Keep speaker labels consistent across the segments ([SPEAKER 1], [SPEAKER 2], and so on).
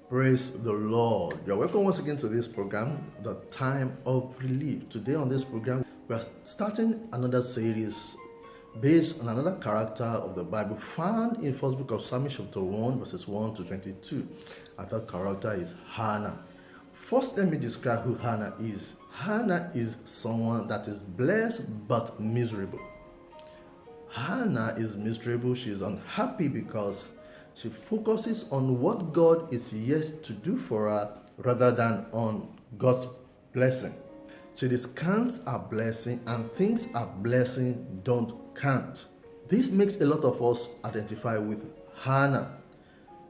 [SPEAKER 1] Praise the Lord. You're welcome once again to this program, The Time of Relief. Today on this program, we are starting another series based on another character of the Bible found in first book of Samuel chapter 1 verses 1 to 22. And that character is Hannah. First, let me describe who Hannah is. Hannah is someone that is blessed but miserable. Hannah is miserable. She is unhappy because she focuses on what God is yet to do for her rather than on God's blessing. She discounts her blessing and thinks her blessing don't count. This makes a lot of us identify with Hannah.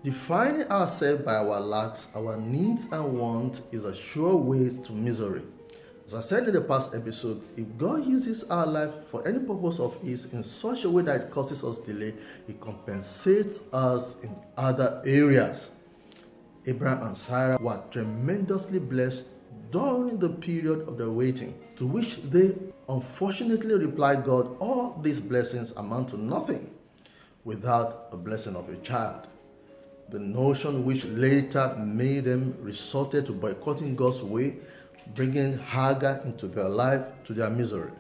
[SPEAKER 1] Defining ourselves by our lacks, our needs and wants is a sure way to misery. As I said in the past episode, if God uses our life for any purpose of His in such a way that it causes us delay, He compensates us in other areas. Abraham and Sarah were tremendously blessed during the period of their waiting, to which they unfortunately replied, God, all these blessings amount to nothing without a blessing of a child. The notion which later made them resorted to boycotting God's way, bringing Hagar into their life to their misery.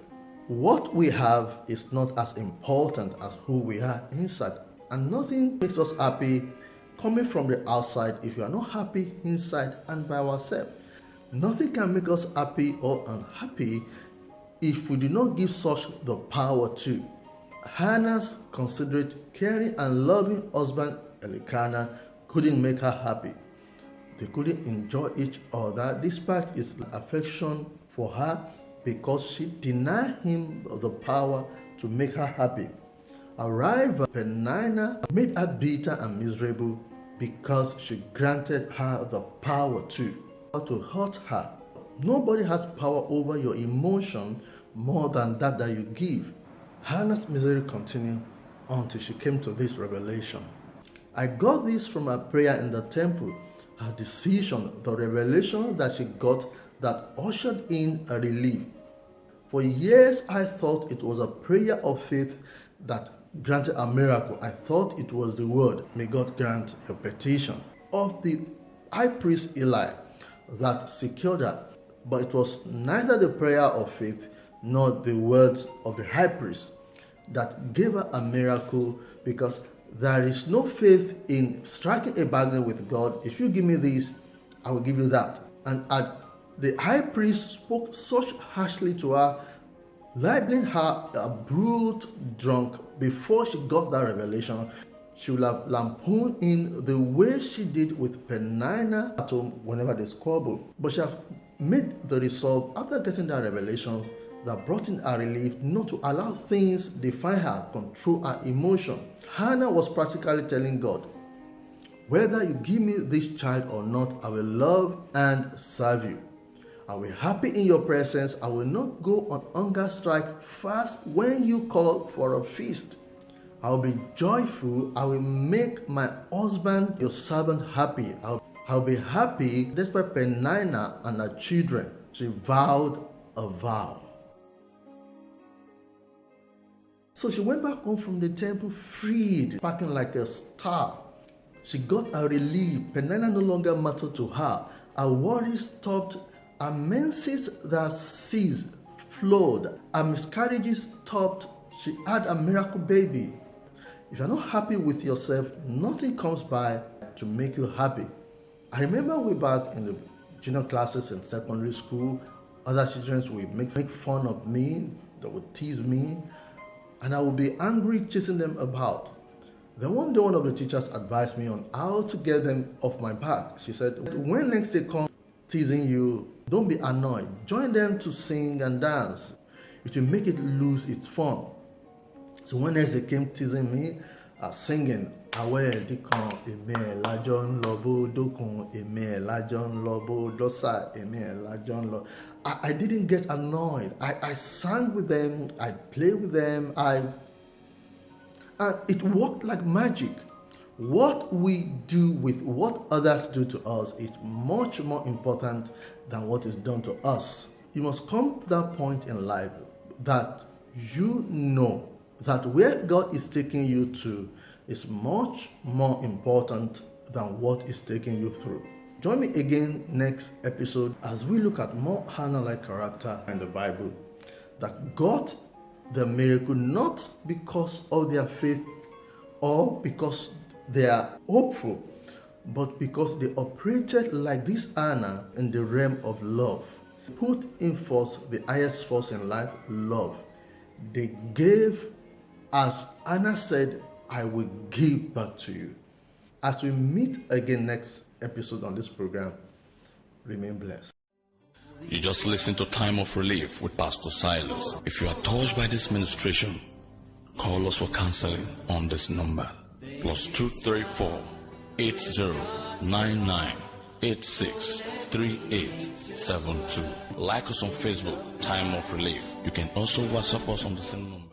[SPEAKER 1] What we have is not as important as who we are inside, and nothing makes us happy coming from the outside if we are not happy inside and by ourselves. Nothing can make us happy or unhappy if we do not give such the power to. Hannah's considerate, caring and loving husband Elkanah couldn't make her happy. They couldn't enjoy each other despite his affection for her because she denied him the power to make her happy. Her rival Peninnah made her bitter and miserable because she granted her the power to hurt her. Nobody has power over your emotion more than that you give. Hannah's misery continued until she came to this revelation. I got this from her prayer in the temple. Her decision, the revelation that she got that ushered in a relief. For years, I thought it was a prayer of faith that granted a miracle. I thought it was the word, may God grant your petition, of the high priest Eli that secured her. But it was neither the prayer of faith nor the words of the high priest that gave her a miracle, because there is no faith in striking a bargain with God. If you give me this, I will give you that. And the high priest spoke such harshly to her, labeling her a brute drunk. Before she got that revelation, she would have lampooned in the way she did with Peninnah at home whenever they squabbled. But she have made the resolve after getting that revelation that brought in a relief not to allow things define her, control her emotion. Hannah was practically telling God, whether you give me this child or not, I will love and serve you. I will be happy in your presence. I will not go on hunger strike fast when you call for a feast. I will be joyful. I will make my husband, your servant, happy. I'll be happy despite Peninnah and her children. She vowed a vow. So she went back home from the temple freed, sparkling like a star. She got a relief. Peninnah no longer mattered to her. Her worries stopped. Her menses that ceased flowed. Her miscarriages stopped. She had a miracle baby. If you're not happy with yourself, nothing comes by to make you happy. I remember way back in the junior classes in secondary school, other children would make fun of me, they would tease me, and I would be angry chasing them about. Then one day, one of the teachers advised me on how to get them off my back. She said, when next they come teasing you, don't be annoyed. Join them to sing and dance. It will make it lose its fun. So when next they came teasing me, singing, Awe dikon eme lajon lobo dokun eme lajon lobo dosa eme lajon lo. I didn't get annoyed. I sang with them. I played with them. And it worked like magic. What we do with what others do to us is much more important than what is done to us. You must come to that point in life that you know that where God is taking you to, is much more important than what is taking you through. Join me again next episode as we look at more Hannah-like character in the Bible that got the miracle not because of their faith or because they are hopeful, but because they operated like this Hannah in the realm of love. Put in first the highest force in life, love. They gave as Hannah said, I will give back to you. As we meet again next episode on this program, remain blessed.
[SPEAKER 2] You just listened to Time of Relief with Pastor Silas. If you are touched by this ministration, call us for counseling on this number. +234 8099 863872. Like us on Facebook, Time of Relief. You can also WhatsApp us on the same number.